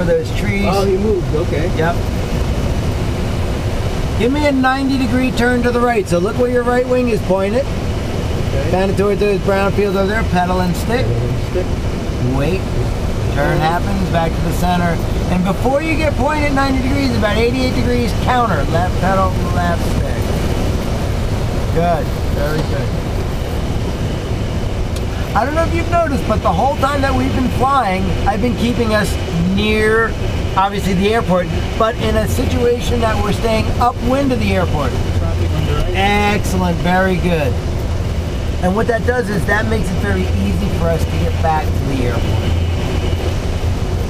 over those trees. Oh, he moved, okay. Yep. Give me a 90-degree turn to the right. So look where your right wing is pointed. Okay. Kind of toward those brown fields over there. Pedal and stick. Pedal and stick. Wait. Turn happens, back to the center. And before you get pointed 90 degrees, about 88 degrees, counter. Left pedal, left stick. Good. Very good. I don't know if you've noticed, but the whole time that we've been flying, I've been keeping us near, obviously, the airport, but in a situation that we're staying upwind of the airport. Traffic on the right. Excellent. Very good. And what that does is that makes it very easy for us to get back to the airport.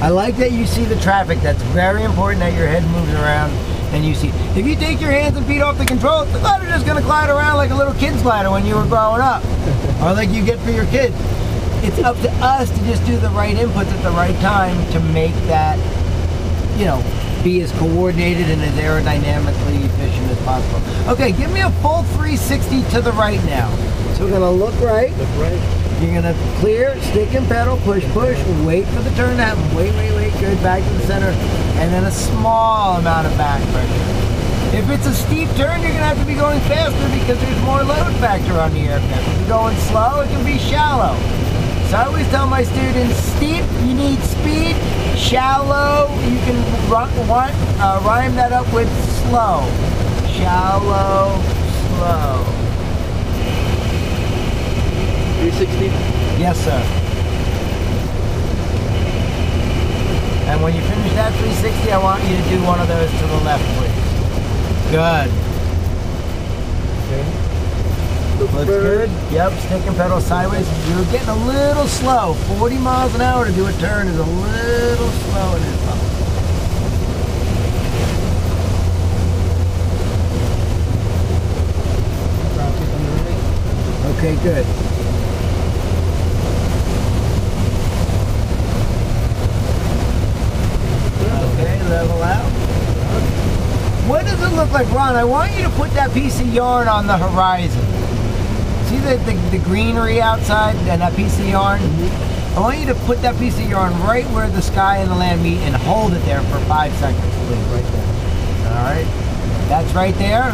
I like that you see the traffic. That's very important that your head moves around and you see. If you take your hands and feet off the controls, the glider's just going to glide around like a little kid's glider when you were growing up. Or like you get for your kids. It's up to us to just do the right inputs at the right time to make that, you know, be as coordinated and as aerodynamically efficient as possible. Okay, give me a full 360 to the right now. So we're going to look right. Look right. You're going to clear, stick and pedal, push, push, wait for the turn to happen. Wait, wait, wait, good, back to the center. And then a small amount of back pressure. If it's a steep turn, you're going to have to be going faster because there's more load factor on the aircraft. If you're going slow, it can be shallow. So I always tell my students, steep, you need speed. Shallow, you can rhyme that up with slow. Shallow, slow. 360? Yes, sir. And when you finish that 360, I want you to do one of those to the left, please. Good. Okay. Looks good. Yep, stick and pedal sideways. You're getting a little slow. 40 miles an hour to do a turn is a little slow in this level. Okay, good. Okay, level out. What does it look like, Ron? I want you to put that piece of yarn on the horizon. See the greenery outside and that piece of yarn? I want you to put that piece of yarn right where the sky and the land meet and hold it there for 5 seconds, please. Right there. All right. That's right there.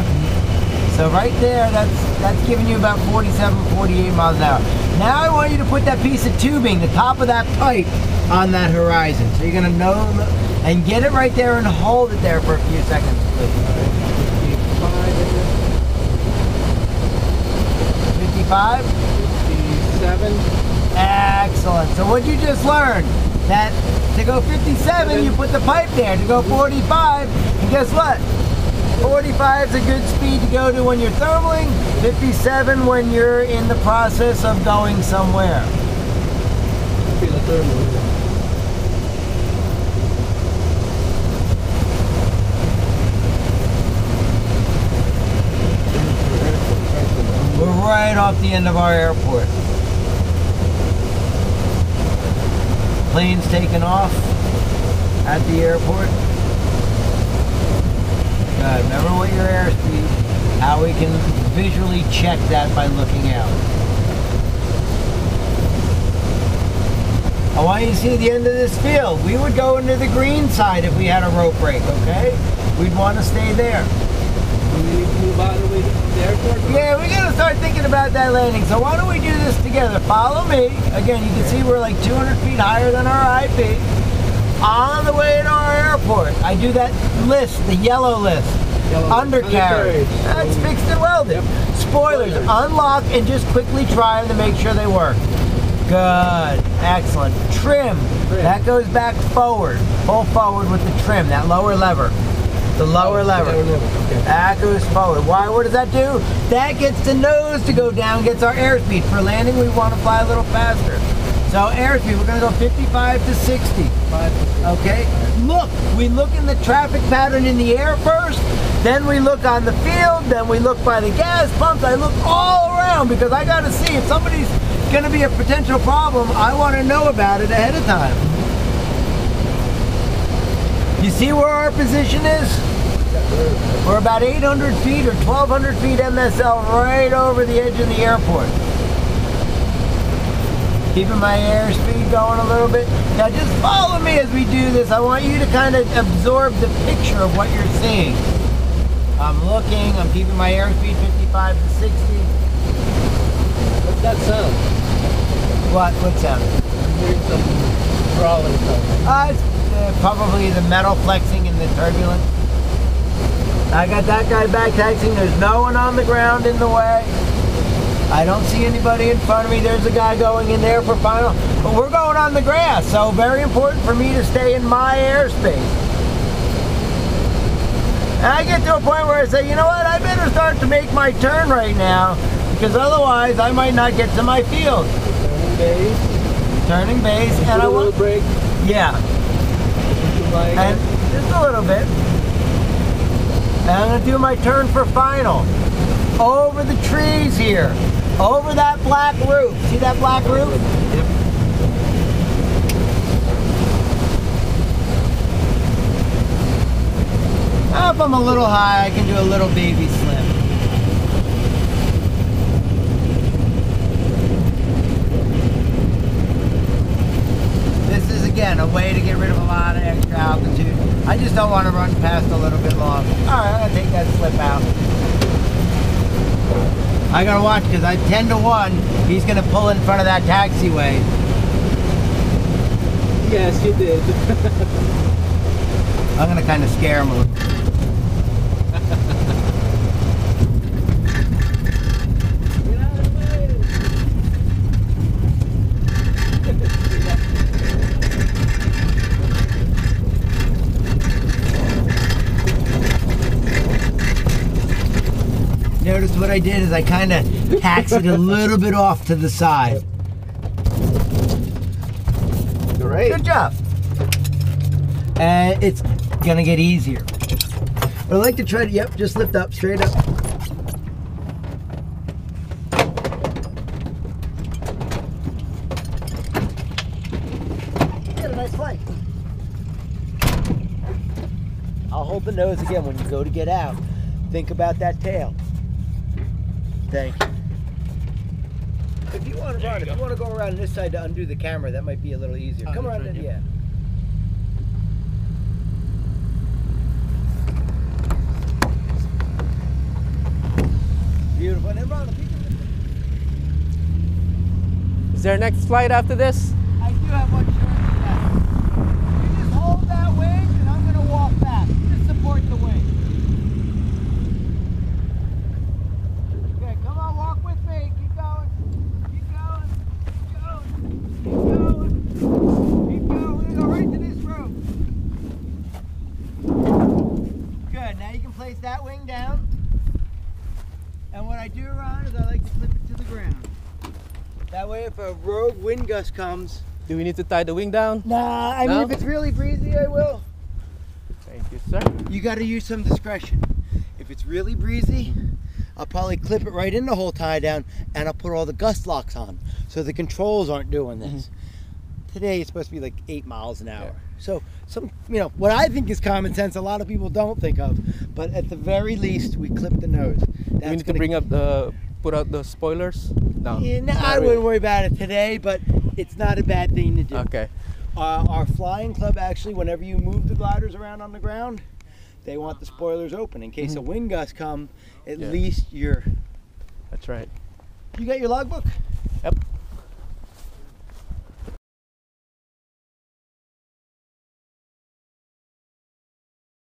So right there, that's giving you about 47, 48 miles an hour. Now I want you to put that piece of tubing, the top of that pipe, on that horizon. So you're going to know, and get it right there and hold it there for a few seconds, please. 55? 57. Excellent. So what you just learned, that to go 57, you put the pipe there. To go 45, and guess what? 45 is a good speed to go to when you're thermaling, 57 when you're in the process of going somewhere. Feel the thermal. We're right off the end of our airport. Plane's taking off at the airport. Good. Remember what your airspeed, how we can visually check that by looking out. I want you to see the end of this field. We would go into the green side if we had a rope break, okay? We'd want to stay there. We need to move out of the way to the airport? Yeah, we got to start thinking about that landing. So why don't we do this together? Follow me. Again, you can see we're like 200 feet higher than our IP. On the way to our airport, I do that list, the yellow list. Undercarriage. That's fixed and welded. Yep. Spoilers, unlock and just quickly try them to make sure they work. Good. Excellent. Trim. That goes back forward. Pull forward with the trim, that lower lever. The lower lever. Okay. That goes forward. Why? What does that do? That gets the nose to go down, gets our airspeed. For landing, we want to fly a little faster. So airspeed, we're going to go 55 to 60. Okay? Look, we look in the traffic pattern in the air first, then we look on the field, then we look by the gas pumps. I look all around because I got to see if somebody's going to be a potential problem. I want to know about it ahead of time. You see where our position is? We're about 800 feet or 1,200 feet MSL right over the edge of the airport. Keeping my airspeed going a little bit. Now just follow me as we do this. I want you to kind of absorb the picture of what you're seeing. I'm looking, I'm keeping my airspeed 55 to 60. What's that sound? What sound? I'm hearing some crawling sound. It's probably the metal flexing in the turbulence. I got that guy back taxiing. There's no one on the ground in the way. I don't see anybody in front of me. There's a guy going in there for final. But we're going on the grass, so very important for me to stay in my airspace. And I get to a point where I say, you know what, I better start to make my turn right now, because otherwise I might not get to my field. Turning base. Turning base, and I a little want break. Yeah. And just a little bit. And I'm gonna do my turn for final. Over the trees here. Over that black roof. See that black roof? Yep. If I'm a little high, I can do a little baby slip. This is, again, a way to get rid of a lot of extra altitude. I just don't want to run past a little bit long. Alright, I'm going to take that slip out. I got to watch because I'm 10 to 1. He's going to pull in front of that taxiway. Yes, you did. I'm going to kind of scare him a little. Notice what I did is I kind of taxied a little bit off to the side. Great. Good job. And it's gonna get easier. But I like to try to, yep, just lift up, straight up. Get a nice flight. I'll hold the nose again when you go to get out. Think about that tail. Thank you. If you want to run, if you want to go around this side to undo the camera, that might be a little easier. Come around, right, yeah. Beautiful. And then run. Is there a next flight after this? I do have one short left. You just hold that wing, and I'm going to walk back. You just support the wing. Okay, come on, walk with me. Keep going. Keep going. Keep going. Keep going. Keep going. We're going to go right to this rope. Good. Now you can place that wing down. And what I do, Ron, is I like to flip it to the ground. That way if a rogue wind gust comes... Do we need to tie the wing down? Nah, I mean if it's really breezy, I will. Thank you, sir. You got to use some discretion. If it's really breezy, I'll probably clip it right in the whole tie down and I'll put all the gust locks on so the controls aren't doing this. Today it's supposed to be like 8 miles an hour. Yeah. So some, you know, what I think is common sense, a lot of people don't think of, but at the very least we clip the nose. Do we need to bring up the, put out the spoilers? No. Yeah, no, I wouldn't worry about it today, but it's not a bad thing to do. Okay. Our flying club actually, whenever you move the gliders around on the ground, they want the spoilers open in case a wind gust come. At least you're. That's right. You got your logbook? Yep.